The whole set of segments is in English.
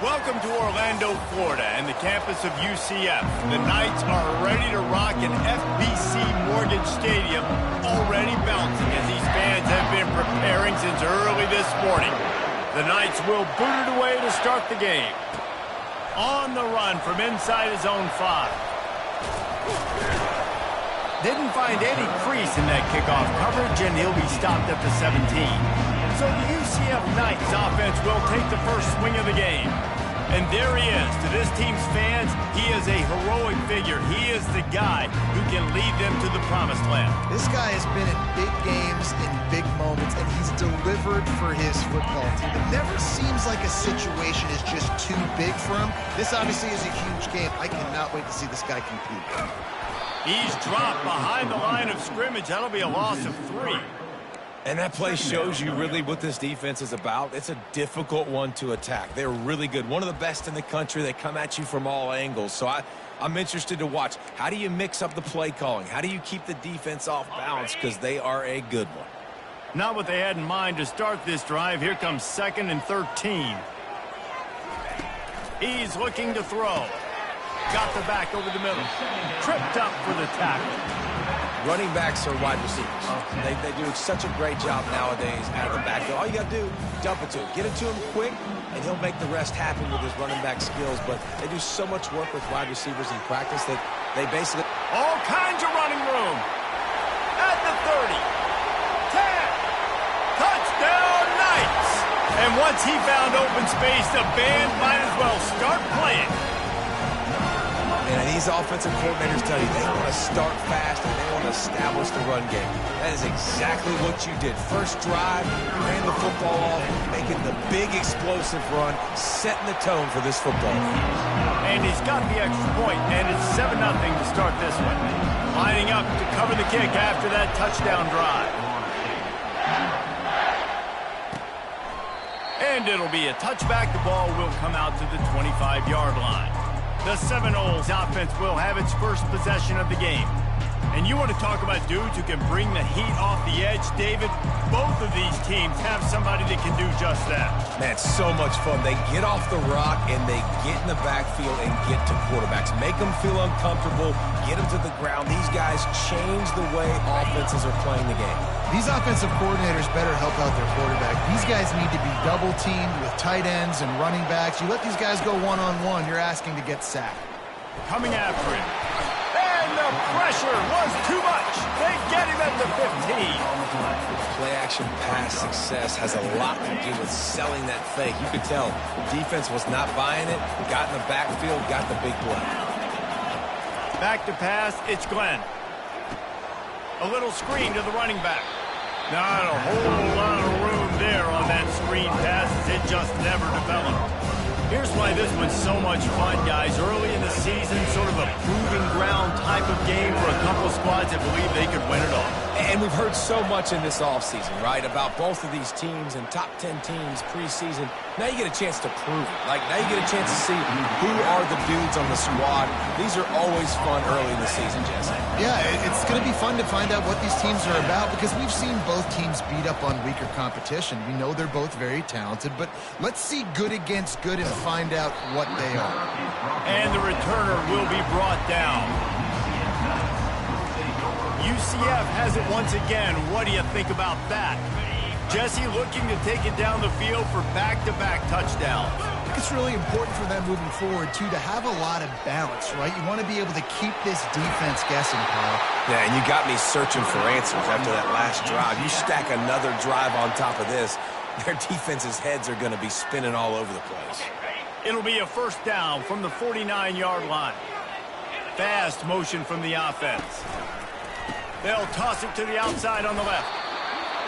Welcome to Orlando, Florida, and the campus of UCF. The Knights are ready to rock an FBC Mortgage Stadium, already bouncing as these fans have been preparing since early this morning. The Knights will boot it away to start the game. On the run from inside his own 5. Didn't find any crease in that kickoff coverage, and he'll be stopped at the 17. So the UCF Knights offense will take the first swing of the game. And there he is. To this team's fans, he is a heroic figure. He is the guy who can lead them to the promised land. This guy has been in big games, in big moments, and he's delivered for his football team. It never seems like a situation is just too big for him. This obviously is a huge game. I cannot wait to see this guy compete. He's dropped behind the line of scrimmage. That'll be a loss of 3. And that play shows you really what this defense is about. It's a difficult one to attack. They're really good. One of the best in the country. They come at you from all angles. So I'm interested to watch. How do you mix up the play calling? How do you keep the defense off balance? Because they are a good one. Not what they had in mind to start this drive. Here comes 2nd and 13. He's looking to throw. Got the back over the middle. Tripped up for the tackle. Running backs are wide receivers. They do such a great job nowadays out of the backfield. All you got to do, dump it to him. Get it to him quick, and he'll make the rest happen with his running back skills. But they do so much work with wide receivers in practice that they basically... All kinds of running room. At the 30. 10. Touchdown Knights. And once he found open space, the band might as well start playing. And these offensive coordinators tell you they want to start fast and they want to establish the run game. That is exactly what you did. First drive, ran the football off, making the big explosive run, setting the tone for this football game. And he's got the extra point, and it's 7-0 to start this one. Lining up to cover the kick after that touchdown drive. And it'll be a touchback. The ball will come out to the 25-yard line. The Seminoles offense will have its first possession of the game. And you want to talk about dudes who can bring the heat off the edge, David? Both of these teams have somebody that can do just that. Man, it's so much fun. They get off the rock and they get in the backfield and get to quarterbacks. Make them feel uncomfortable, get them to the ground. These guys change the way offenses are playing the game. These offensive coordinators better help out their quarterback. These guys need to be double-teamed with tight ends and running backs. You let these guys go one-on-one, you're asking to get sacked. Coming after him. And the pressure was too much. They get him at the 15. Play-action pass success has a lot to do with selling that fake. You could tell the defense was not buying it, got in the backfield, got the big play. Back to pass, it's Glenn. A little screen to the running back. Not a whole lot of room there on that screen pass. It just never developed. Here's why this was so much fun, guys. Early in the season, sort of a proving ground type of game for a couple squads that believe they could win it all. And we've heard so much in this offseason, right, about both of these teams and top 10 teams preseason. Now you get a chance to prove it. Like, now you get a chance to see who are the dudes on the squad. These are always fun early in the season, Jesse. Yeah, it's going to be fun to find out what these teams are about because we've seen both teams beat up on weaker competition. We know they're both very talented, but let's see good against good and find out what they are. And the returner will be brought down. UCF has it once again. What do you think about that? Jesse looking to take it down the field for back-to-back touchdowns. I think it's really important for them moving forward, too, to have a lot of balance, right? You want to be able to keep this defense guessing, Kyle. Yeah, and you got me searching for answers after that last drive. You stack another drive on top of this, their defense's heads are going to be spinning all over the place. It'll be a first down from the 49-yard line. Fast motion from the offense. They'll toss it to the outside on the left.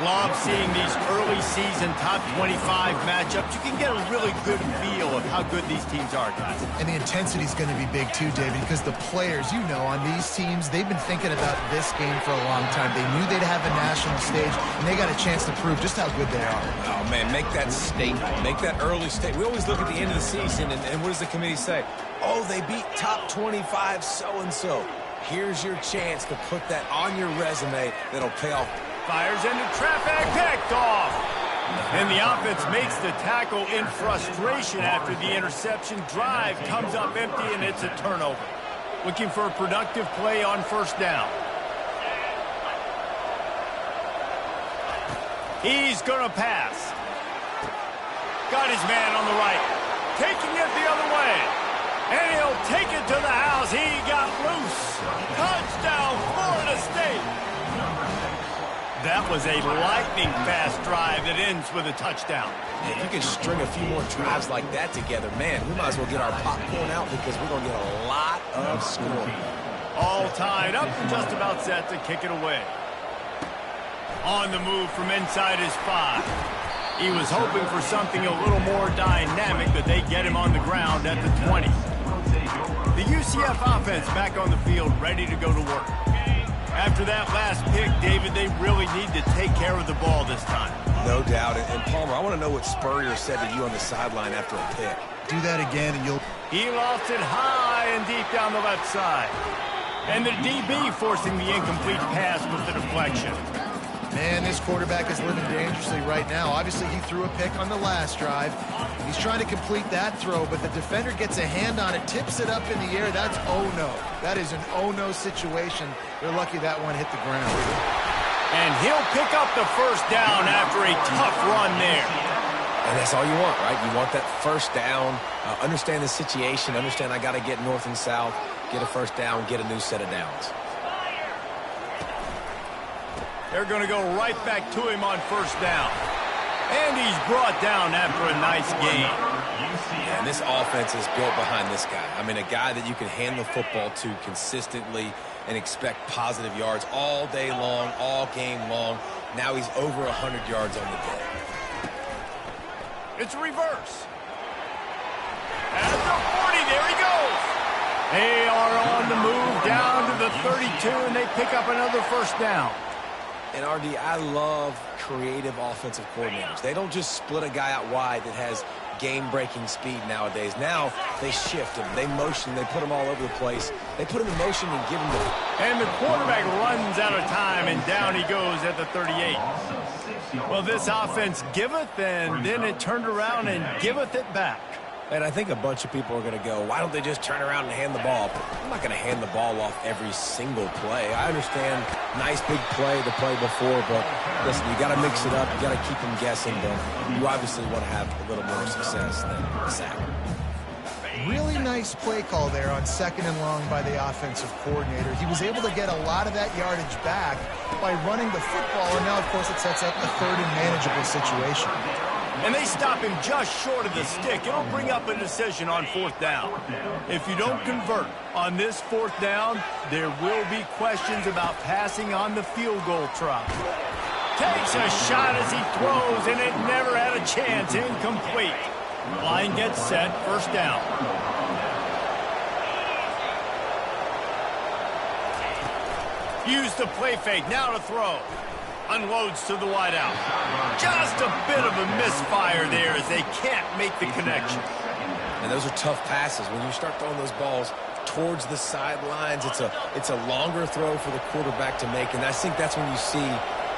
Love seeing these early season top 25 matchups. You can get a really good feel of how good these teams are, guys. And the intensity is going to be big too, David, because the players, you know, on these teams, they've been thinking about this game for a long time. They knew they'd have a national stage, and they got a chance to prove just how good they are. Oh, man, make that statement. Make that early statement. We always look at the end of the season, and what does the committee say? Oh, they beat top 25 so-and-so. Here's your chance to put that on your resume that'll pay off. Fires into traffic, picked off. And the offense makes the tackle in frustration after the interception. Drive comes up empty, and it's a turnover. Looking for a productive play on first down. He's going to pass. Got his man on the right. Taking it the other way. And he'll take it to the house. He got loose. Touchdown, Florida State. That was a lightning-fast drive that ends with a touchdown. If you can string a few more drives like that together, man, we might as well get our popcorn out because we're going to get a lot of scoring. All tied up and just about set to kick it away. On the move from inside his 5. He was hoping for something a little more dynamic, but they get him on the ground at the 20. The UCF offense back on the field, ready to go to work. After that last pick, David, they really need to take care of the ball this time. No doubt. And Palmer, I want to know what Spurrier said to you on the sideline after a pick. Do that again and you'll... He lost it high and deep down the left side. And the DB forcing the incomplete pass with the deflection. Man, this quarterback is living dangerously right now. Obviously, he threw a pick on the last drive. He's trying to complete that throw, but the defender gets a hand on it, tips it up in the air. That's oh-no. That is an oh-no situation. They're lucky that one hit the ground. And he'll pick up the first down after a tough run there. And that's all you want, right? You want that first down, understand the situation, understand I got to get north and south, get a first down, get a new set of downs. They're going to go right back to him on first down. And he's brought down after a nice gain. Yeah, and this offense is built behind this guy. I mean, a guy that you can hand the football to consistently and expect positive yards all day long, all game long. Now he's over 100 yards on the day. It's a reverse. At the 40, there he goes. They are on the move down to the 32, and they pick up another first down. And, RD, I love creative offensive coordinators. They don't just split a guy out wide that has game-breaking speed nowadays. Now they shift him, they motion, they put him all over the place. They put him in motion and give him the... And the quarterback runs out of time, and down he goes at the 38. Well, this offense giveth, and then it turned around and giveth it back. And I think a bunch of people are going to go, why don't they just turn around and hand the ball? I'm not going to hand the ball off every single play. I understand nice big play the play before, but listen, you got to mix it up. You got to keep them guessing, but you obviously want to have a little more success than a sack. Really nice play call there on 2nd and long by the offensive coordinator. He was able to get a lot of that yardage back by running the football, and now, of course, it sets up a 3rd and manageable situation. And they stop him just short of the stick. It'll bring up a decision on 4th down. If you don't convert on this 4th down, there will be questions about passing on the field goal try. Takes a shot as he throws, and it never had a chance. Incomplete. Line gets set, first down. Use the play fake, now to throw. Unloads to the wideout. Just a bit of a misfire there as they can't make the connection. And those are tough passes. When you start throwing those balls towards the sidelines, it's a longer throw for the quarterback to make, and I think that's when you see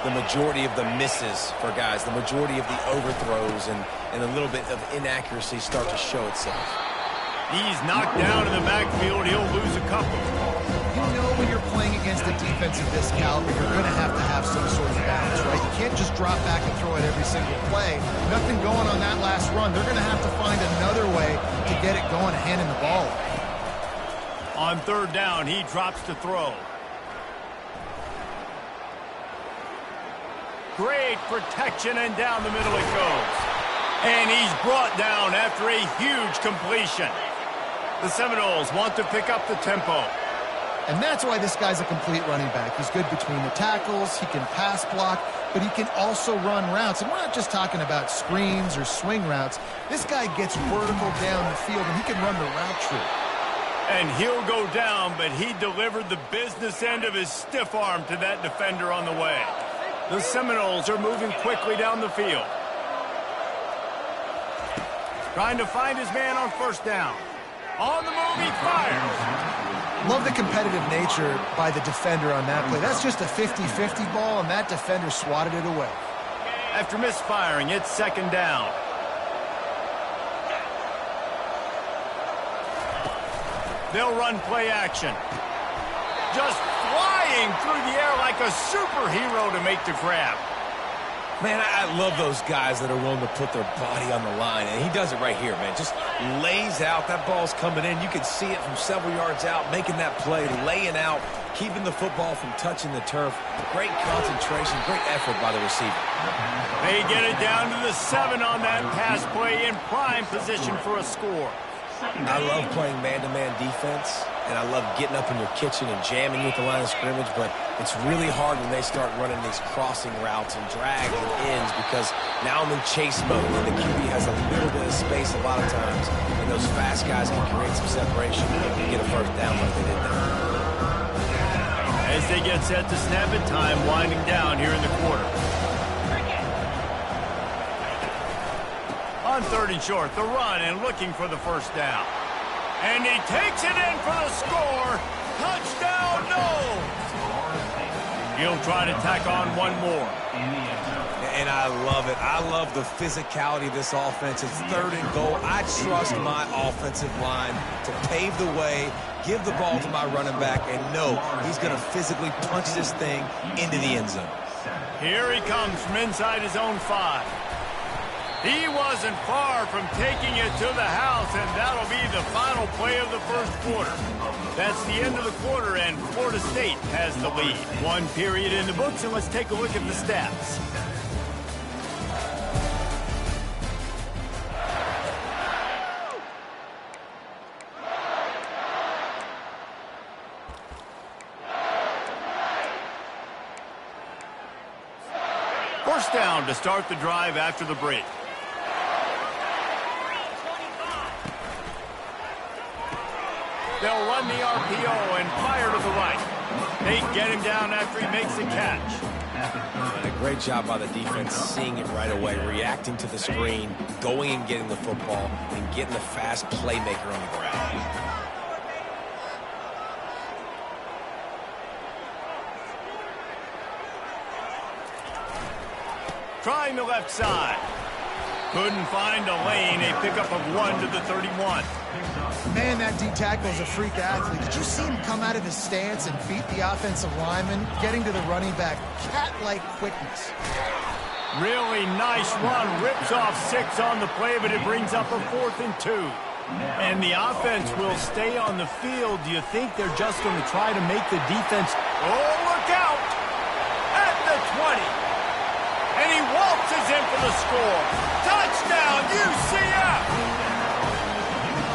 the majority of the misses for guys, the majority of the overthrows and a little bit of inaccuracy start to show itself. He's knocked down in the backfield. He'll lose a couple. You know when you're playing against a defense of this caliber, you're going to have some sort of balance, right? You can't just drop back and throw it every single play. Nothing going on that last run. They're going to have to find another way to get it going and handing the ball. On 3rd down, he drops to throw. Great protection, and down the middle it goes. And he's brought down after a huge completion. The Seminoles want to pick up the tempo. And that's why this guy's a complete running back. He's good between the tackles, he can pass block, but he can also run routes. And we're not just talking about screens or swing routes. This guy gets vertical down the field, and he can run the route tree. And he'll go down, but he delivered the business end of his stiff arm to that defender on the way. The Seminoles are moving quickly down the field. Trying to find his man on first down. On the move, he fires. Love the competitive nature by the defender on that play. That's just a 50-50 ball, and that defender swatted it away. After misfiring, it's second down. They'll run play action. Just flying through the air like a superhero to make the grab. Man, I love those guys that are willing to put their body on the line, and he does it right here, man. Just lays out. That ball's coming in. You can see it from several yards out, making that play, laying out, keeping the football from touching the turf. Great concentration, great effort by the receiver. They get it down to the 7 on that pass play in prime position for a score. I love playing man-to-man defense, and I love getting up in your kitchen and jamming you at the line of scrimmage, but it's really hard when they start running these crossing routes and drags and ends because now I'm in chase mode, and the QB has a little bit of space a lot of times, and those fast guys can create some separation and get a first down like they did there. As they get set to snap it, time winding down here in the quarter. On 3rd and short, the run and looking for the first down. And he takes it in for the score. Touchdown, no! He'll try to tack on one more. And I love it. I love the physicality of this offense. It's 3rd and goal. I trust my offensive line to pave the way, give the ball to my running back, and know he's going to physically punch this thing into the end zone. Here he comes from inside his own 5. He wasn't far from taking it to the house, and that'll be the final play of the first quarter. That's the end of the quarter, and Florida State has the lead. 1 period in the books, and let's take a look at the stats. First down to start the drive after the break. They'll run the RPO and fire to the right. They get him down after he makes the catch. A great job by the defense, seeing it right away, reacting to the screen, going and getting the football, and getting the fast playmaker on the ground. Trying the left side. Couldn't find a lane. A pickup of 1 to the 31. Man, that D-tackle is a freak athlete. Did you see him come out of his stance and beat the offensive lineman, getting to the running back? Cat-like quickness. Really nice run. Rips off 6 on the play, but it brings up a 4th and 2. And the offense will stay on the field. Do you think they're just going to try to make the defense... Oh, look out! At the 20. And he waltzes in for the score. Touchdown, UCF!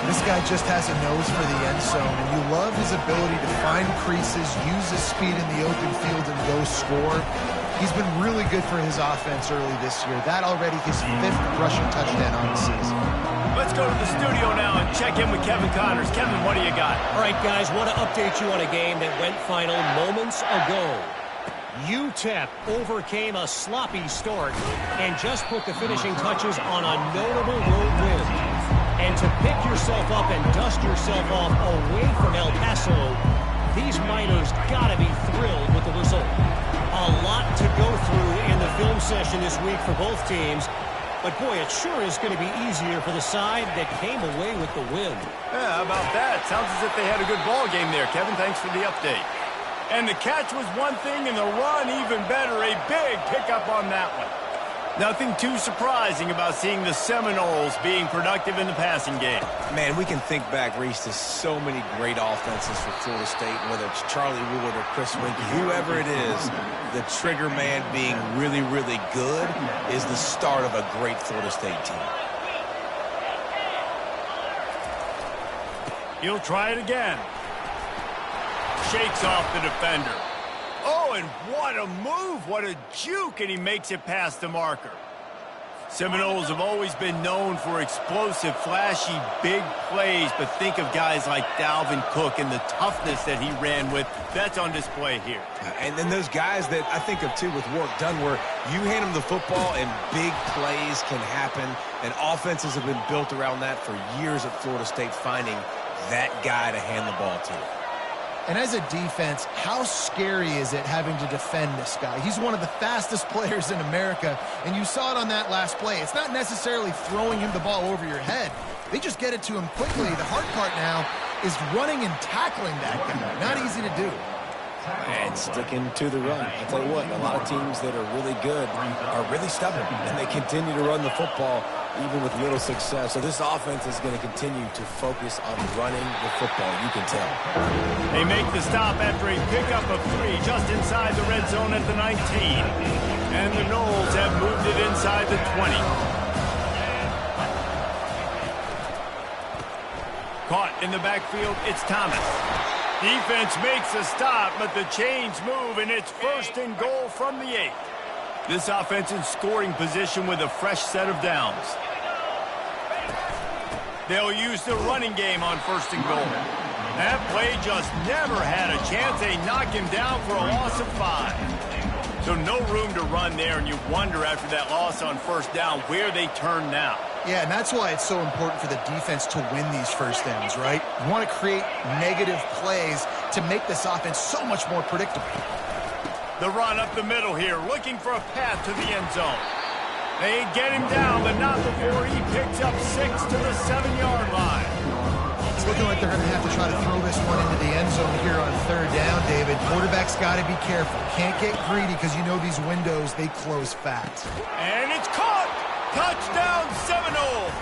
This guy just has a nose for the end zone, and you love his ability to find creases, use his speed in the open field, and go score. He's been really good for his offense early this year. That already his 5th rushing touchdown on the season. Let's go to the studio now and check in with Kevin Connors. Kevin, what do you got? All right, guys, want to update you on a game that went final moments ago. UTEP overcame a sloppy start and just put the finishing touches on a notable road win. And to pick yourself up and dust yourself off away from El Paso, these Miners got to be thrilled with the result. A lot to go through in the film session this week for both teams, but boy, it sure is going to be easier for the side that came away with the win. Yeah, how about that? Sounds as if they had a good ball game there, Kevin. Thanks for the update. And the catch was one thing, and the run even better. A big pickup on that one. Nothing too surprising about seeing the Seminoles being productive in the passing game. Man, we can think back, Reese, to so many great offenses for Florida State, whether it's Charlie Wood or Chris Winkie, whoever it is, the trigger man being really, really good is the start of a great Florida State team. He'll try it again. Shakes off the defender. Oh, and what a move, what a juke, and he makes it past the marker. Seminoles have always been known for explosive, flashy, big plays, but think of guys like Dalvin Cook and the toughness that he ran with. That's on display here. And then those guys that I think of, too, with work done, where you hand them the football and big plays can happen, and offenses have been built around that for years at Florida State, finding that guy to hand the ball to. And as a defense, how scary is it having to defend this guy? He's one of the fastest players in America, and you saw it on that last play. It's not necessarily throwing him the ball over your head. They just get it to him quickly. The hard part now is running and tackling that guy. Not easy to do. And sticking to the run. I'll tell you what, a lot of teams that are really good are really stubborn, and they continue to run the football even with little success. So this offense is going to continue to focus on running the football, you can tell. They make the stop after a pickup of 3 just inside the red zone at the 19. And the Noles have moved it inside the 20. Caught in the backfield, it's Thomas. Defense makes a stop, but the chains move, and it's 1st and goal from the 8. This offense in scoring position with a fresh set of downs. They'll use the running game on 1st and goal. That play just never had a chance. They knock him down for a loss of 5. So no room to run there, and you wonder after that loss on 1st down where they turn now. Yeah, and that's why it's so important for the defense to win these 1st downs, right? You want to create negative plays to make this offense so much more predictable. The run up the middle here, looking for a path to the end zone. They get him down, but not before he picks up 6 to the 7-yard line. It's looking like they're going to have to try to throw this one into the end zone here on 3rd down, David. Quarterback's got to be careful. Can't get greedy because you know these windows, they close fast. And it's caught! Touchdown, Seminoles!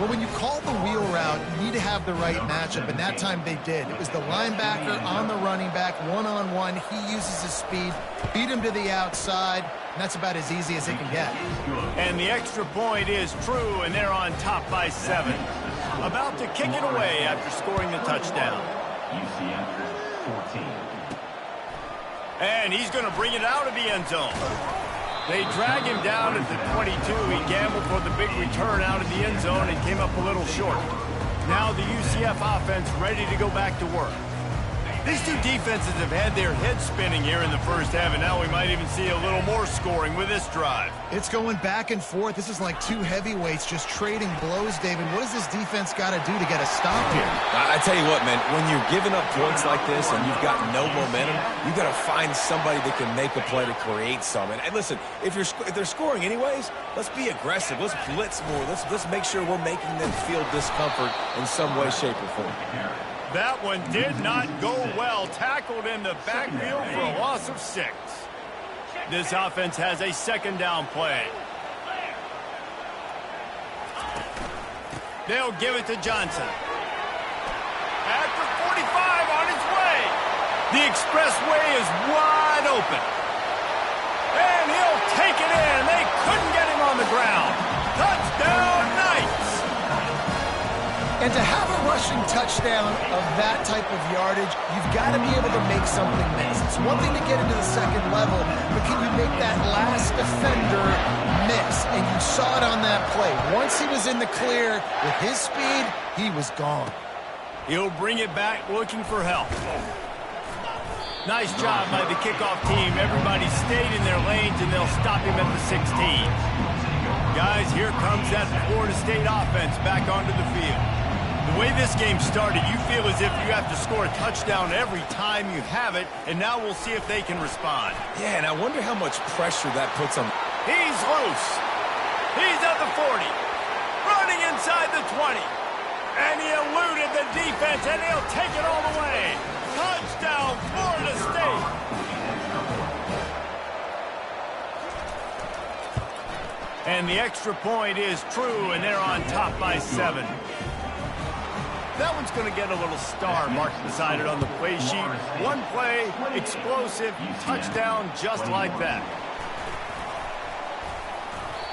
Well, when you call the wheel route, you need to have the right matchup, and that time they did. It was the linebacker on the running back, one-on-one. He uses his speed, beat him to the outside, and that's about as easy as it can get. And the extra point is true, and they're on top by 7. About to kick it away after scoring the touchdown. And he's going to bring it out of the end zone. They drag him down at the 22. He gambled for the big return out of the end zone and came up a little short. Now the UCF offense ready to go back to work. These two defenses have had their heads spinning here in the 1st half, and now we might even see a little more scoring with this drive. It's going back and forth. This is like 2 heavyweights just trading blows, David. What does this defense got to do to get a stop here? I tell you what, man, when you're giving up points like this and you've got no momentum, you got to find somebody that can make a play to create some. And listen, if they're scoring anyways, let's be aggressive. Let's blitz more. Let's make sure we're making them feel discomfort in some way, shape, or form. That one did not go well. Tackled in the backfield for a loss of 6. This offense has a 2nd down play. They'll give it to Johnson. After 45 on his way. The expressway is wide open. And he'll take it in. They couldn't get him on the ground. Touchdown, Knights. And to have a rushing touchdown of that type of yardage, you've got to be able to make something miss. It's one thing to get into the 2nd level, but can you make that last defender miss? And you saw it on that play. Once he was in the clear with his speed, he was gone. He'll bring it back looking for help. Nice job by the kickoff team. Everybody stayed in their lanes, and they'll stop him at the 16. Guys, here comes that Florida State offense back onto the field. The way this game started, you feel as if you have to score a touchdown every time you have it, and now we'll see if they can respond. Yeah, and I wonder how much pressure that puts on. He's loose. He's at the 40. Running inside the 20. And he eluded the defense, and he'll take it all the way. Touchdown, Florida State. And the extra point is true, and they're on top by 7. That one's going to get a little star marked beside it on the play sheet. One play, explosive, touchdown just like that.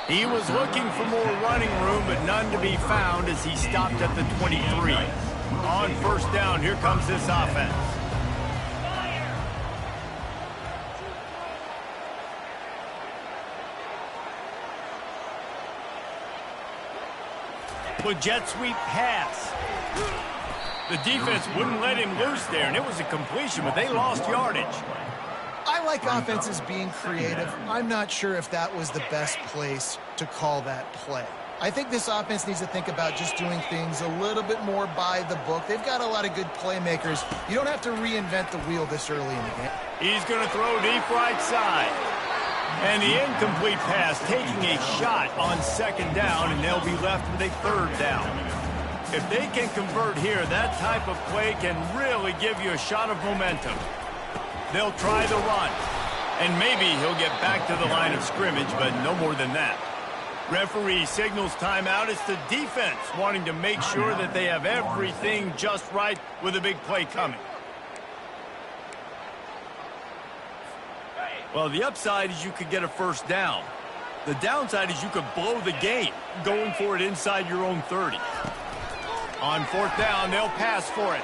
He was looking for more running room, but none to be found as he stopped at the 23. On 1st down, here comes this offense. With jet sweep pass. The defense wouldn't let him loose there, and it was a completion, but they lost yardage. I like offenses being creative. I'm not sure if that was the best place to call that play. I think this offense needs to think about just doing things a little bit more by the book. They've got a lot of good playmakers. You don't have to reinvent the wheel this early in the game. He's going to throw deep right side. And the incomplete pass, taking a shot on second down, and they'll be left with a third down. If they can convert here, that type of play can really give you a shot of momentum. They'll try the run. And maybe he'll get back to the line of scrimmage, but no more than that. Referee signals timeout. It's the defense wanting to make sure that they have everything just right with a big play coming. Well, the upside is you could get a first down. The downside is you could blow the game going for it inside your own 30. On fourth down, they'll pass for it.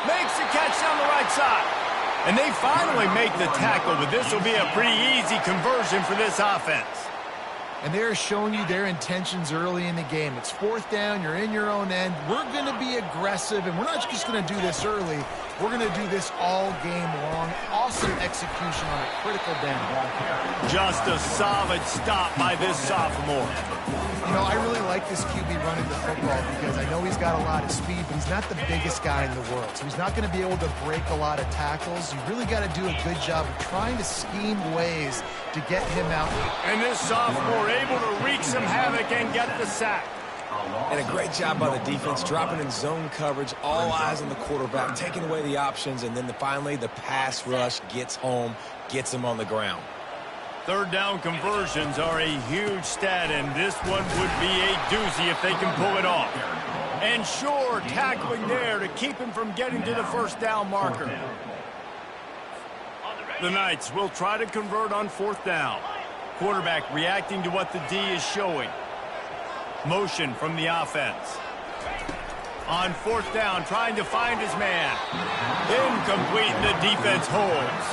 Makes the catch down the right side. And they finally make the tackle, but this will be a pretty easy conversion for this offense. And they're showing you their intentions early in the game. It's fourth down, you're in your own end. We're going to be aggressive, and we're not just going to do this early. We're going to do this all game long. Awesome execution on a critical down. Just a solid stop by this sophomore. You know, I really like this QB running the football because I know he's got a lot of speed, but he's not the biggest guy in the world. So he's not going to be able to break a lot of tackles. You really got to do a good job of trying to scheme ways to get him out. And this sophomore able to wreak some havoc and get the sack. And a great job by the defense, dropping in zone coverage, all eyes on the quarterback, taking away the options, and then finally the pass rush gets home, gets him on the ground. Third down conversions are a huge stat, and this one would be a doozy if they can pull it off. And sure, tackling there to keep him from getting to the first down marker. The Knights will try to convert on fourth down. Quarterback reacting to what the D is showing. Motion from the offense. On fourth down, trying to find his man. Incomplete, and the defense holds.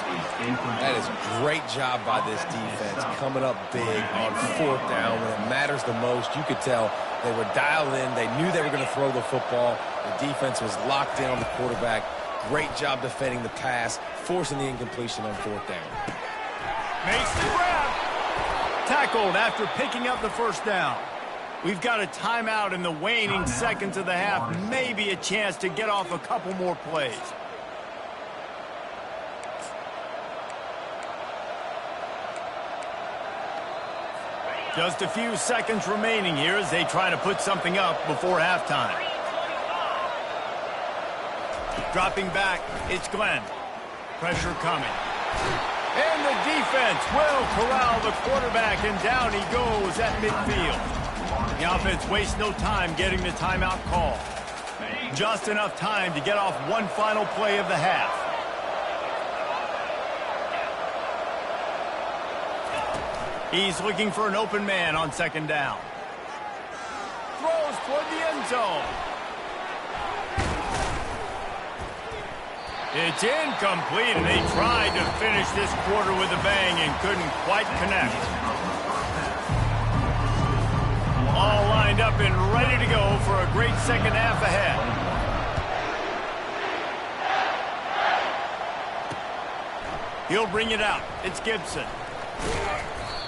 That is a great job by this defense, coming up big on fourth down when it matters the most. You could tell they were dialed in. They knew they were going to throw the football. The defense was locked in on the quarterback. Great job defending the pass, forcing the incompletion on fourth down. Makes the grab. Tackled after picking up the first down. We've got a timeout in the waning seconds of the half. Maybe a chance to get off a couple more plays. Just a few seconds remaining here as they try to put something up before halftime. Dropping back, it's Glenn. Pressure coming. And the defense will corral the quarterback, and down he goes at midfield. The offense wastes no time getting the timeout call. Just enough time to get off one final play of the half. He's looking for an open man on second down. Throws toward the end zone. It's incomplete, and they tried to finish this quarter with a bang and couldn't quite connect. All lined up and ready to go for a great second half ahead. He'll bring it out. It's Gibson.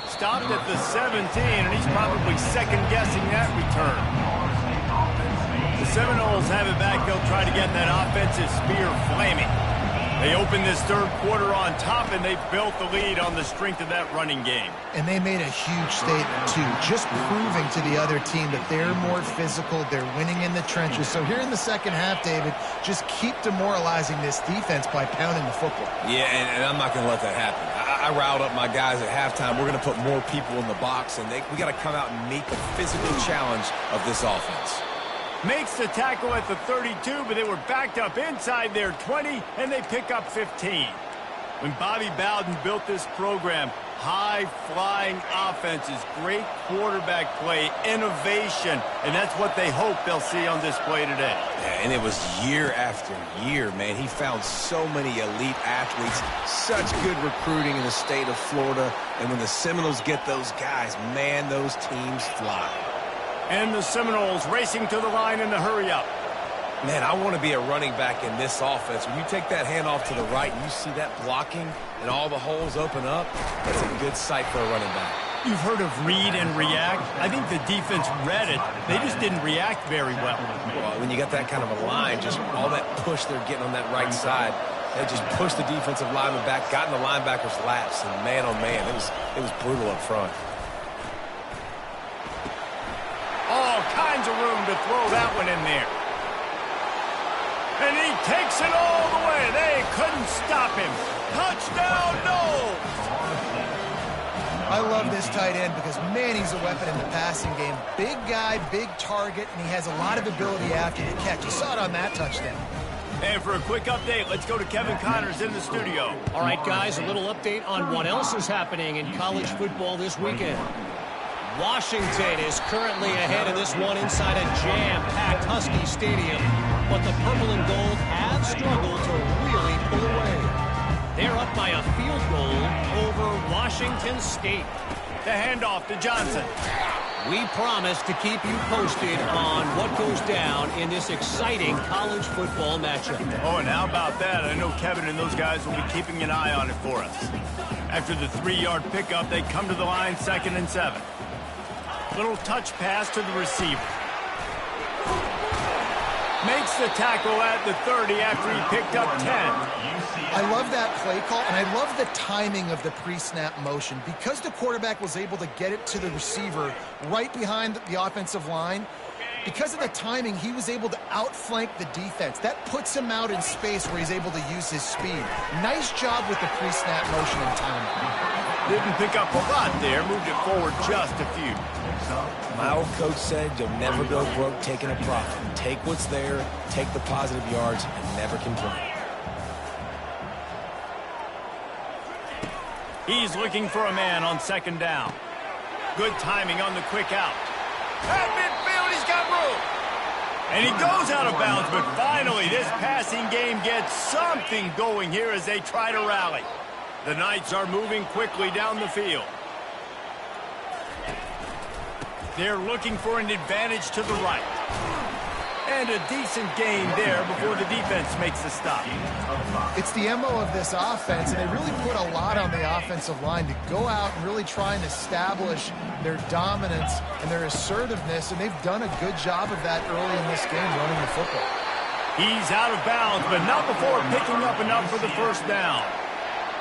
Stopped at the 17, and he's probably second-guessing that return. The Seminoles have it back. They'll try to get that offensive spear flaming. They open this third quarter on top, and they've built the lead on the strength of that running game. And they made a huge statement, too, just proving to the other team that they're more physical, they're winning in the trenches. So here in the second half, David, just keep demoralizing this defense by pounding the football. Yeah, and I'm not going to let that happen. I riled up my guys at halftime. We're going to put more people in the box, and we got to come out and meet the physical challenge of this offense. Makes the tackle at the 32, but they were backed up inside their 20, and they pick up 15. When Bobby Bowden built this program, high-flying offenses, great quarterback play, innovation, and that's what they hope they'll see on display today. Yeah, and it was year after year, man. He found so many elite athletes, such good recruiting in the state of Florida, and when the Seminoles get those guys, man, those teams fly. And the Seminoles racing to the line in the hurry-up. Man, I want to be a running back in this offense. When you take that handoff to the right and you see that blocking and all the holes open up, that's a good sight for a running back. You've heard of read and react. I think the defense read it. They just didn't react very well. Well, when you got that kind of a line, just all that push they're getting on that right side, they just pushed the defensive lineman back, got in the linebacker's laps, and man, oh man, it was brutal up front. All kinds of room to throw that one in there. And he takes it all the way. They couldn't stop him. Touchdown, no! I love this tight end because, man, he's a weapon in the passing game. Big guy, big target, and he has a lot of ability after the catch. You saw it on that touchdown. And for a quick update, let's go to Kevin Connors in the studio. All right, guys, a little update on what else is happening in college football this weekend. Washington is currently ahead of this one inside a jam-packed Husky Stadium, but the purple and gold have struggled to really pull away. They're up by a field goal over Washington State. The handoff to Johnson. We promise to keep you posted on what goes down in this exciting college football matchup. Oh, and how about that? I know Kevin and those guys will be keeping an eye on it for us. After the 3-yard pickup, they come to the line 2nd and 7. Little touch pass to the receiver. Makes the tackle at the 30 after he picked up 10. I love that play call, and I love the timing of the pre-snap motion. Because the quarterback was able to get it to the receiver right behind the offensive line, because of the timing, he was able to outflank the defense. That puts him out in space where he's able to use his speed. Nice job with the pre-snap motion and timing. Didn't pick up a lot there, moved it forward just a few. My old coach said you'll never go broke taking a profit. Take what's there, take the positive yards, and never complain. He's looking for a man on 2nd down. Good timing on the quick out. At midfield, he's got room. And he goes out of bounds, but finally this passing game gets something going here as they try to rally. The Knights are moving quickly down the field. They're looking for an advantage to the right. And a decent gain there before the defense makes the stop. It's the MO of this offense, and they really put a lot on the offensive line to go out and really try and establish their dominance and their assertiveness, and they've done a good job of that early in this game running the football. He's out of bounds, but not before picking up enough for the first down.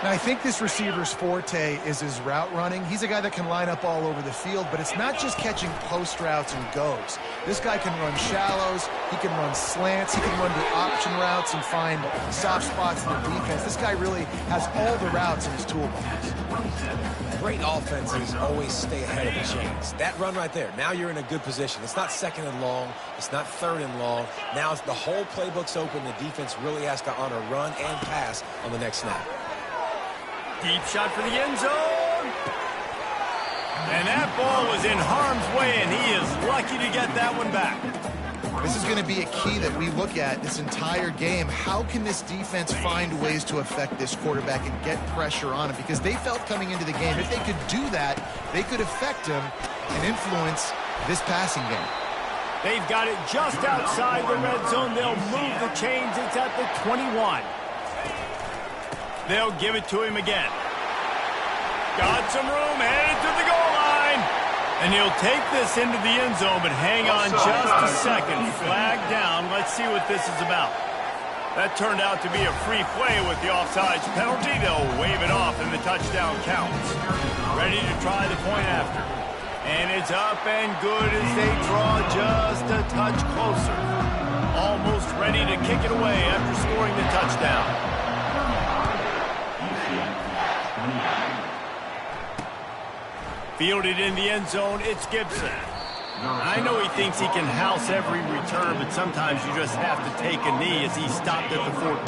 Now, I think this receiver's forte is his route running. He's a guy that can line up all over the field, but it's not just catching post routes and goes. This guy can run shallows, he can run slants, he can run the option routes and find soft spots in the defense. This guy really has all the routes in his toolbox. Great offenses always stay ahead of the chains. That run right there, now you're in a good position. It's not 2nd and long, it's not 3rd and long. Now it's the whole playbook's open. The defense really has to honor run and pass on the next snap. Deep shot for the end zone. And that ball was in harm's way, and he is lucky to get that one back. This is going to be a key that we look at this entire game. How can this defense find ways to affect this quarterback and get pressure on him? Because they felt coming into the game, if they could do that, they could affect him and influence this passing game. They've got it just outside the red zone. They'll move the chains. It's at the 21. They'll give it to him again. Got some room, headed to the goal line. And he'll take this into the end zone, but hang on just a second. Flag down. Let's see what this is about. That turned out to be a free play with the offsides penalty. They'll wave it off, and the touchdown counts. Ready to try the point after. And it's up and good as they draw just a touch closer. Almost ready to kick it away after scoring the touchdown. Fielded in the end zone, it's Gibson. I know he thinks he can house every return, but sometimes you just have to take a knee as he stopped at the 14.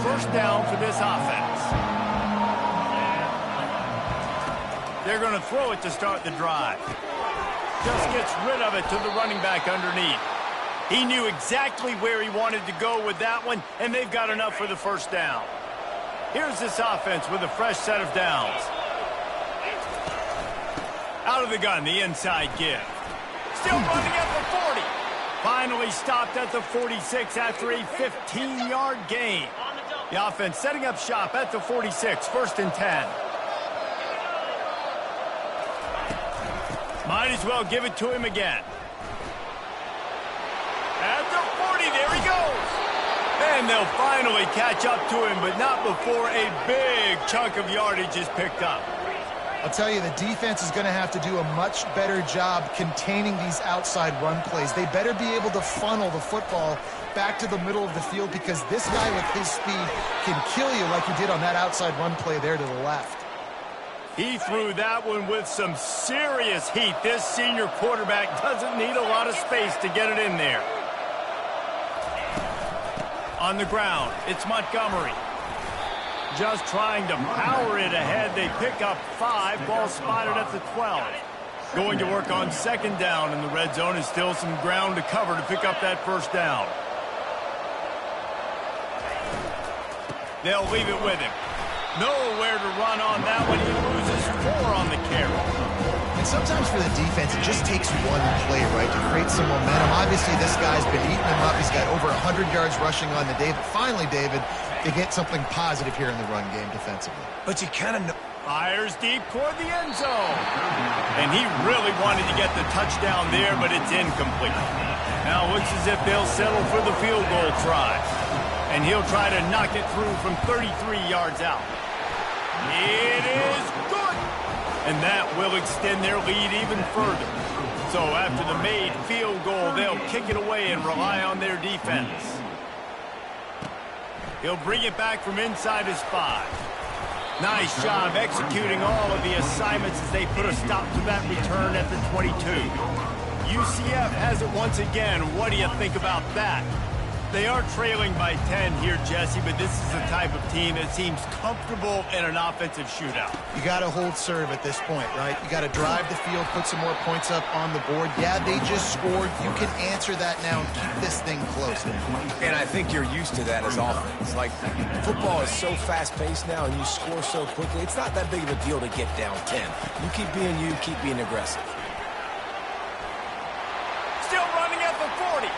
First down for this offense. They're going to throw it to start the drive. Just gets rid of it to the running back underneath. He knew exactly where he wanted to go with that one, and they've got enough for the first down. Here's this offense with a fresh set of downs. Out of the gun, the inside give. Still running at the 40. Finally stopped at the 46 after a 15-yard gain. The offense setting up shop at the 46, 1st and 10. Might as well give it to him again. At the 40, there he goes. And they'll finally catch up to him, but not before a big chunk of yardage is picked up. I'll tell you, the defense is going to have to do a much better job containing these outside run plays. They better be able to funnel the football back to the middle of the field, because this guy with his speed can kill you like he did on that outside run play there to the left. He threw that one with some serious heat. This senior quarterback doesn't need a lot of space to get it in there. On the ground, it's Montgomery. Just trying to power it ahead. They pick up 5. Ball spotted at the 12. Going to work on second down in the red zone. Is still some ground to cover to pick up that first down. They'll leave it with him. Nowhere to run on that one. He loses 4 on the carry. And sometimes for the defense, it just takes one play, right, to create some momentum. Obviously, this guy's been eating him up. He's got over 100 yards rushing on the day. But finally, David, they get something positive here in the run game defensively. But you kind of know. Fires deep toward the end zone. And he really wanted to get the touchdown there, but it's incomplete. Now it looks as if they'll settle for the field goal try. And he'll try to knock it through from 33 yards out. It is good. And that will extend their lead even further. So after the made field goal, they'll kick it away and rely on their defense. He'll bring it back from inside his 5. Nice job executing all of the assignments as they put a stop to that return at the 22. UCF has it once again. What do you think about that? They are trailing by 10 here, Jesse, but this is the type of team that seems comfortable in an offensive shootout. You got to hold serve at this point, right? You got to drive the field, put some more points up on the board. Yeah, they just scored. You can answer that now and keep this thing close. And I think you're used to that as offense. Like, football is so fast-paced now, and you score so quickly. It's not that big of a deal to get down 10. You keep being aggressive. Still running at the 40.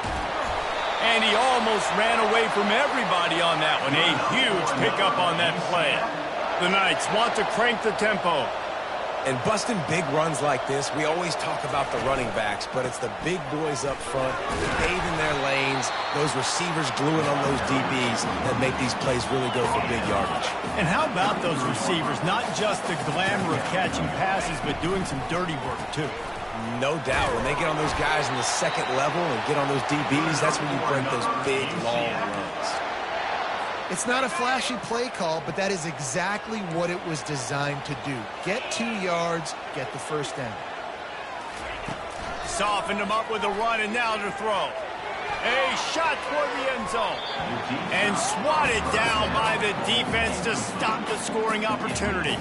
And he almost ran away from everybody on that one. A huge pickup on that play. The Knights want to crank the tempo. And busting big runs like this, we always talk about the running backs, but it's the big boys up front, paving their lanes, those receivers gluing on those DBs that make these plays really go for big yardage. And how about those receivers? Not just the glamour of catching passes, but doing some dirty work, too. No doubt. When they get on those guys in the second level and get on those DBs, that's when you break those big, long runs. It's not a flashy play call, but that is exactly what it was designed to do. Get 2 yards, get the first down. Softened him up with a run, and now to throw. A shot toward the end zone. And swatted down by the defense to stop the scoring opportunity.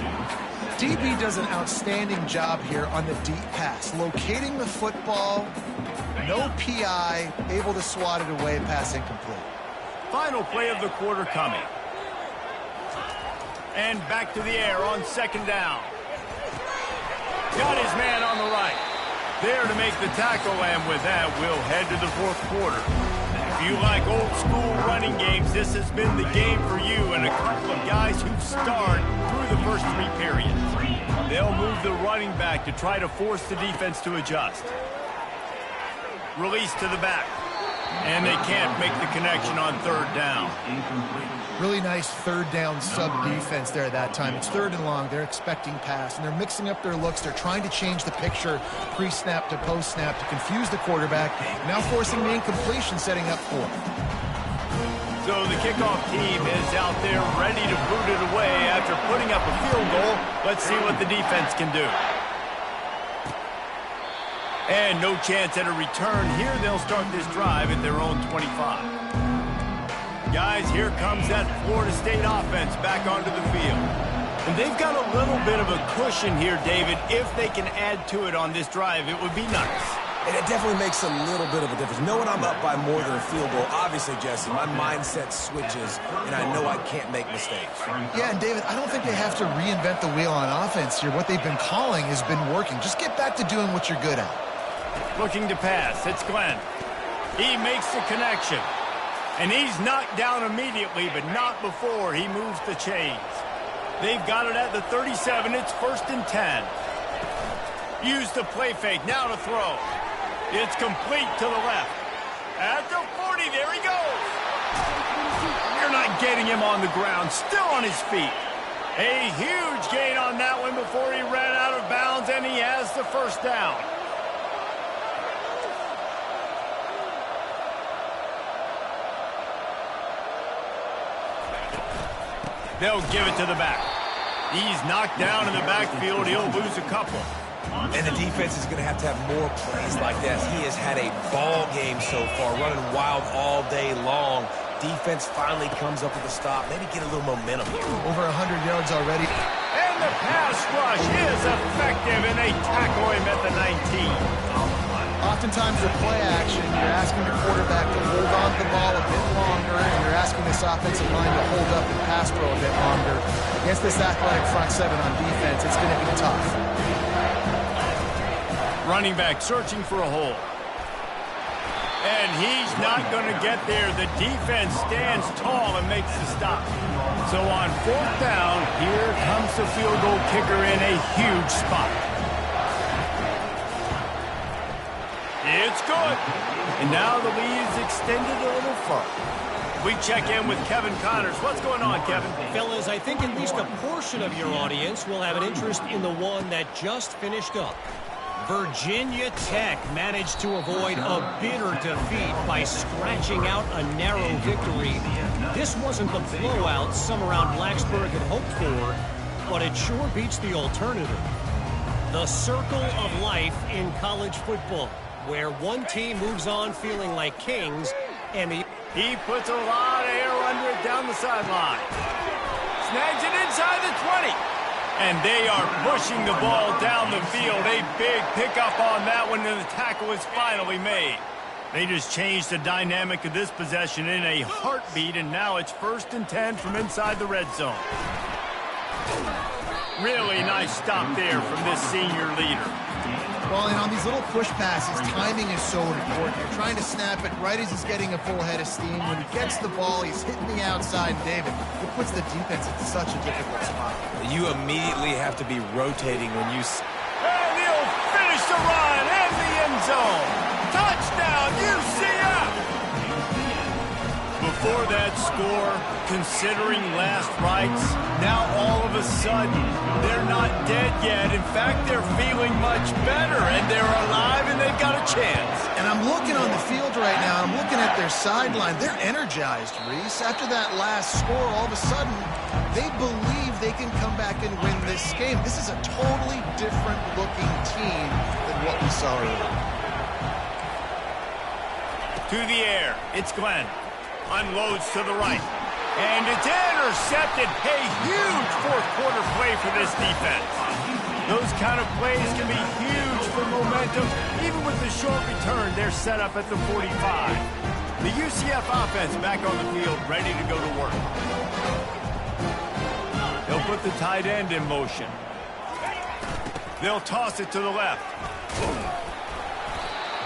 DB does an outstanding job here on the deep pass. Locating the football, no PI, able to swat it away, pass incomplete. Final play of the quarter coming. And back to the air on second down. Got his man on the right. There to make the tackle, and with that, we'll head to the fourth quarter. If you like old school running games, this has been the game for you, and a couple of guys who've starred through the first 3 periods. They'll move the running back to try to force the defense to adjust. Release to the back. And they can't make the connection on third down. Really nice third down sub defense there at that time. It's 3rd and long. They're expecting pass, and they're mixing up their looks. They're trying to change the picture pre-snap to post-snap to confuse the quarterback. Now forcing the incompletion, setting up 4th. So the kickoff team is out there ready to boot it away after putting up a field goal. Let's see what the defense can do. And no chance at a return here. They'll start this drive at their own 25. Guys, here comes that Florida State offense back onto the field. And they've got a little bit of a cushion here, David. If they can add to it on this drive, it would be nice. And it definitely makes a little bit of a difference. Knowing I'm up by more than a field goal, obviously, Jesse, my mindset switches, and I know I can't make mistakes. Yeah, and David, I don't think they have to reinvent the wheel on offense here. What they've been calling has been working. Just get back to doing what you're good at. Looking to pass. It's Glenn. He makes the connection. And he's knocked down immediately, but not before he moves the chains. They've got it at the 37. It's 1st and 10. Use the play fake. Now to throw. It's complete to the left. At the 40, there he goes. You're not getting him on the ground. Still on his feet. A huge gain on that one before he ran out of bounds, and he has the first down. They'll give it to the back. He's knocked down in the backfield. He'll lose a couple. And the defense is going to have more plays like that. He has had a ball game so far, running wild all day long. Defense finally comes up with a stop. Maybe get a little momentum here. Over 100 yards already. And the pass rush is effective, and they tackle him at the 19. Oftentimes with play action, you're asking the quarterback to hold on to the ball a bit longer, and you're asking this offensive line to hold up and pass pro a bit longer. Against this athletic front seven on defense, it's going to be tough. Running back searching for a hole. And he's not going to get there. The defense stands tall and makes the stop. So on fourth down, here comes the field goal kicker in a huge spot. It's good. And now the lead is extended a little further. We check in with Kevin Connors. What's going on, Kevin? Fellas, I think at least a portion of your audience will have an interest in the one that just finished up. Virginia Tech managed to avoid a bitter defeat by scratching out a narrow victory. This wasn't the blowout some around Blacksburg had hoped for, but it sure beats the alternative. The circle of life in college football, where one team moves on feeling like kings, and he puts a lot of air under it down the sideline. Snags it inside the 20. And they are pushing the ball down the field. A big pickup on that one, and the tackle is finally made. They just changed the dynamic of this possession in a heartbeat, and now it's 1st and 10 from inside the red zone. Really nice stop there from this senior leader. Well, and on these little push passes, timing is so important. You're trying to snap it right as he's getting a full head of steam. When he gets the ball, he's hitting the outside, David. It puts the defense in such a difficult spot. You immediately have to be rotating when you... And he'll finish the run in the end zone. Touchdown, UCF! Before that score, considering last rites, now all of a sudden, they're not dead yet. In fact, they're feeling much better, and they're alive, and they've got a chance. And I'm looking on the field right now. I'm looking at their sideline. They're energized, Reese. After that last score, all of a sudden, they believe they can come back and win this game. This is a totally different-looking team than what we saw earlier. To the air, it's Glenn. Unloads to the right. And it's intercepted. A huge fourth-quarter play for this defense. Those kind of plays can be huge for momentum. Even with the short return, they're set up at the 45. The UCF offense back on the field, ready to go to work. They'll put the tight end in motion. They'll toss it to the left.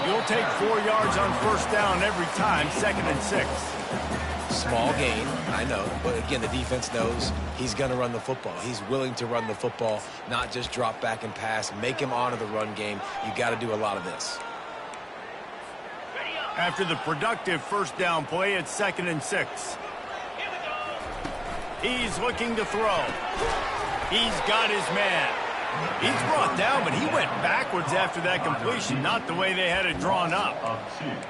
You'll take 4 yards on first down every time, 2nd and 6. Small gain, I know, but again, the defense knows he's going to run the football. He's willing to run the football, not just drop back and pass, make him honor the run game. You got to do a lot of this. After the productive first down play, it's 2nd and 6. He's looking to throw. He's got his man. He's brought down, but he went backwards after that completion, not the way they had it drawn up.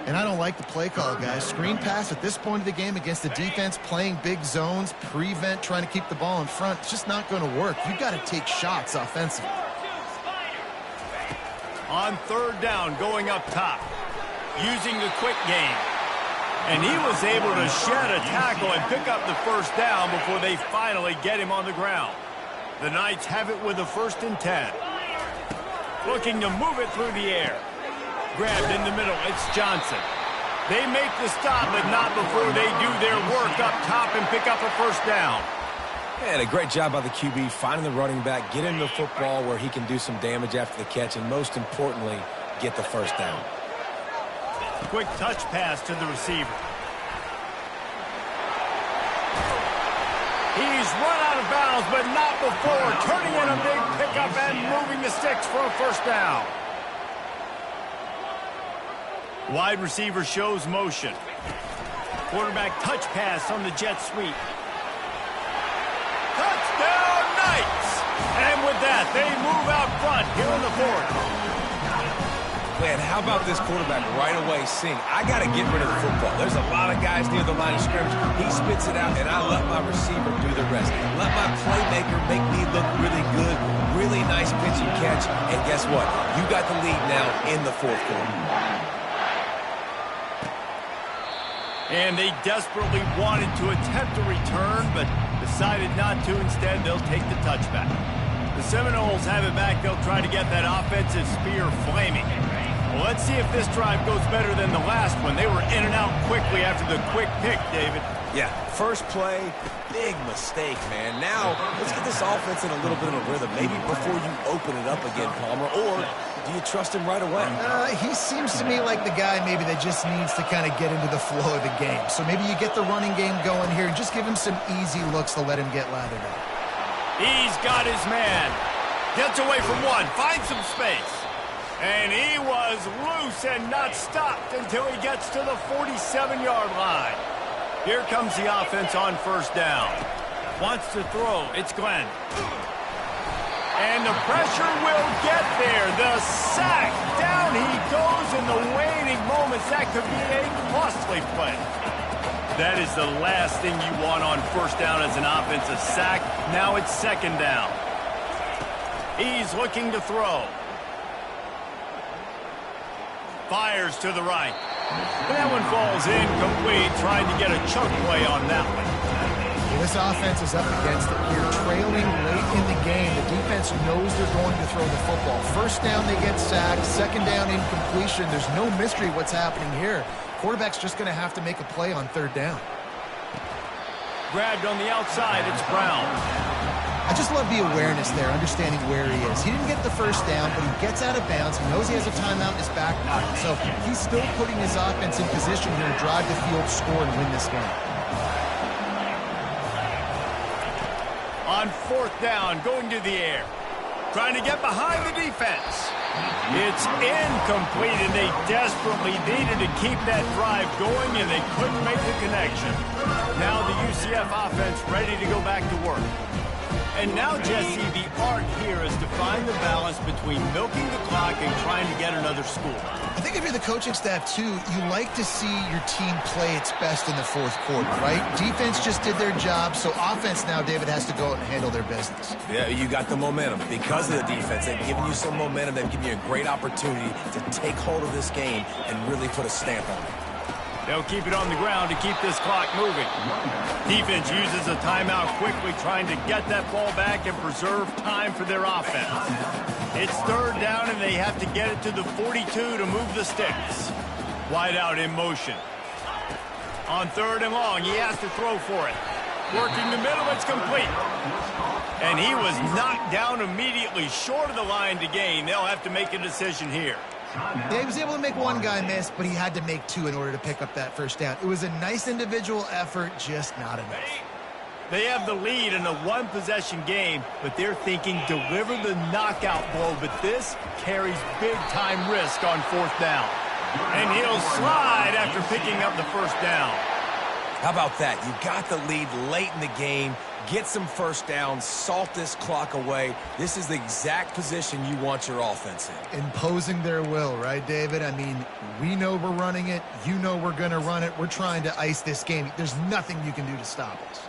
And I don't like the play call, guys. Screen pass at this point of the game against the defense, playing big zones, prevent, trying to keep the ball in front. It's just not going to work. You've got to take shots offensively. On 3rd down, going up top, using the quick game. And he was able to shed a tackle and pick up the first down before they finally get him on the ground. The Knights have it with a 1st and 10. Looking to move it through the air. Grabbed in the middle, it's Johnson. They make the stop, but not before they do their work up top and pick up a first down. And a great job by the QB, finding the running back, getting the football where he can do some damage after the catch, and most importantly, get the first down. Quick touch pass to the receiver. He's run out of bounds, but not before turning in a big pickup and moving the sticks for a first down. Wide receiver shows motion. Quarterback touch pass on the jet sweep. Touchdown Knights! And with that, they move out front here in the fourth. Man, how about this quarterback right away seeing, I got to get rid of the football. There's a lot of guys near the line of scrimmage. He spits it out, and I let my receiver do the rest. Let my playmaker make me look really good. Really nice pitch and catch. And guess what? You got the lead now in the fourth quarter. And they desperately wanted to attempt a return, but decided not to. Instead, they'll take the touchback. The Seminoles have it back. They'll try to get that offensive spear flaming. Well, let's see if this drive goes better than the last one. They were in and out quickly after the quick pick, David. Yeah, first play, big mistake, man. Now, let's get this offense in a little bit of a rhythm. Maybe before you open it up again, Palmer, or do you trust him right away? He seems to me like the guy maybe that just needs to kind of get into the flow of the game. So maybe you get the running game going here and just give him some easy looks to let him get lathered up. He's got his man. Gets away from one, finds some space. And he was loose and not stopped until he gets to the 47-yard line. Here comes the offense on first down. Wants to throw. It's Glenn. And the pressure will get there. The sack. Down he goes in the waning moments. That could be a costly play. That is the last thing you want on first down as an offensive sack. Now it's second down. He's looking to throw. Fires to the right. That one falls incomplete, trying to get a chunk play on that one. This offense is up against it here, trailing late in the game. The defense knows they're going to throw the football. First down, they get sacked. Second down, incompletion. There's no mystery what's happening here. Quarterback's just going to have to make a play on third down. Grabbed on the outside, it's Brown. I just love the awareness there, understanding where he is. He didn't get the first down, but he gets out of bounds. He knows he has a timeout in his back pocket. So he's still putting his offense in position here to drive the field, score, and win this game. On fourth down, going to the air. Trying to get behind the defense. It's incomplete, and they desperately needed to keep that drive going, and they couldn't make the connection. Now the UCF offense ready to go back to work. And now, Jesse, the art here is to find the balance between milking the clock and trying to get another score. I think if you're the coaching staff, too, you like to see your team play its best in the fourth quarter, right? Defense just did their job, so offense now, David, has to go out and handle their business. Yeah, you got the momentum. Because of the defense, they've given you some momentum. They've given you a great opportunity to take hold of this game and really put a stamp on it. They'll keep it on the ground to keep this clock moving. Defense uses a timeout quickly, trying to get that ball back and preserve time for their offense. It's third down, and they have to get it to the 42 to move the sticks. Wide out in motion. On third and long, he has to throw for it. Working the middle, it's complete. And he was knocked down immediately short of the line to gain. They'll have to make a decision here. Yeah, he was able to make one guy miss, but he had to make two in order to pick up that first down. It was a nice individual effort, just not enough. They have the lead in a one-possession game, but they're thinking deliver the knockout blow, but this carries big-time risk on fourth down. And he'll slide after picking up the first down. How about that? You got the lead late in the game. Get some first downs, salt this clock away. This is the exact position you want your offense in. Imposing their will, right, David? I mean, we know we're running it. You know we're going to run it. We're trying to ice this game. There's nothing you can do to stop us.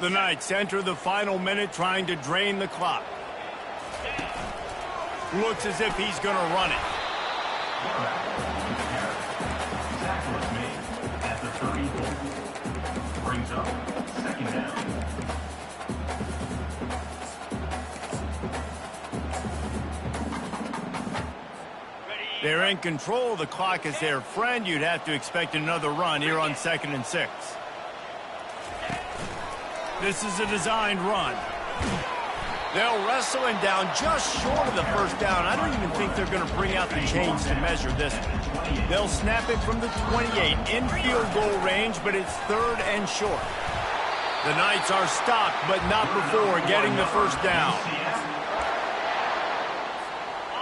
The Knights enter the final minute trying to drain the clock. Looks as if he's going to run it. Brings up second down. They're in control. The clock is their friend. You'd have to expect another run here on 2nd and 6. This is a designed run. They'll wrestle him down just short of the first down. I don't even think they're going to bring out the chains to measure this one. They'll snap it from the 28 in field goal range, but it's 3rd and short. The Knights are stopped, but not before getting the first down.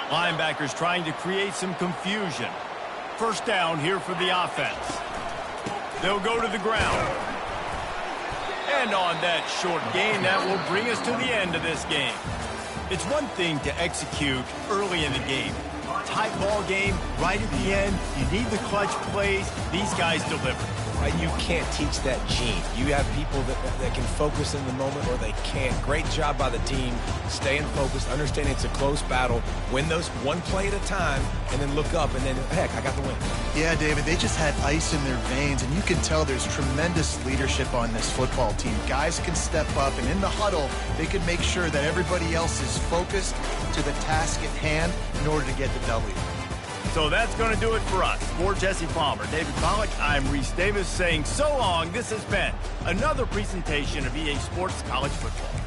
Linebackers trying to create some confusion. First down here for the offense. They'll go to the ground. And on that short gain, that will bring us to the end of this game. It's one thing to execute early in the game. Tight ball game, right at the end, you need the clutch plays. These guys deliver. Right, you can't teach that gene. You have people that can focus in the moment or they can't. Great job by the team, staying focused, understanding it's a close battle, win those one play at a time, and then look up, and then, heck, I got the win. Yeah, David, they just had ice in their veins, and you can tell there's tremendous leadership on this football team. Guys can step up, and in the huddle, they can make sure that everybody else is focused to the task at hand in order to get the W. So that's going to do it for us. For Jesse Palmer, David Pollack, I'm Reese Davis saying so long. This has been another presentation of EA Sports College Football.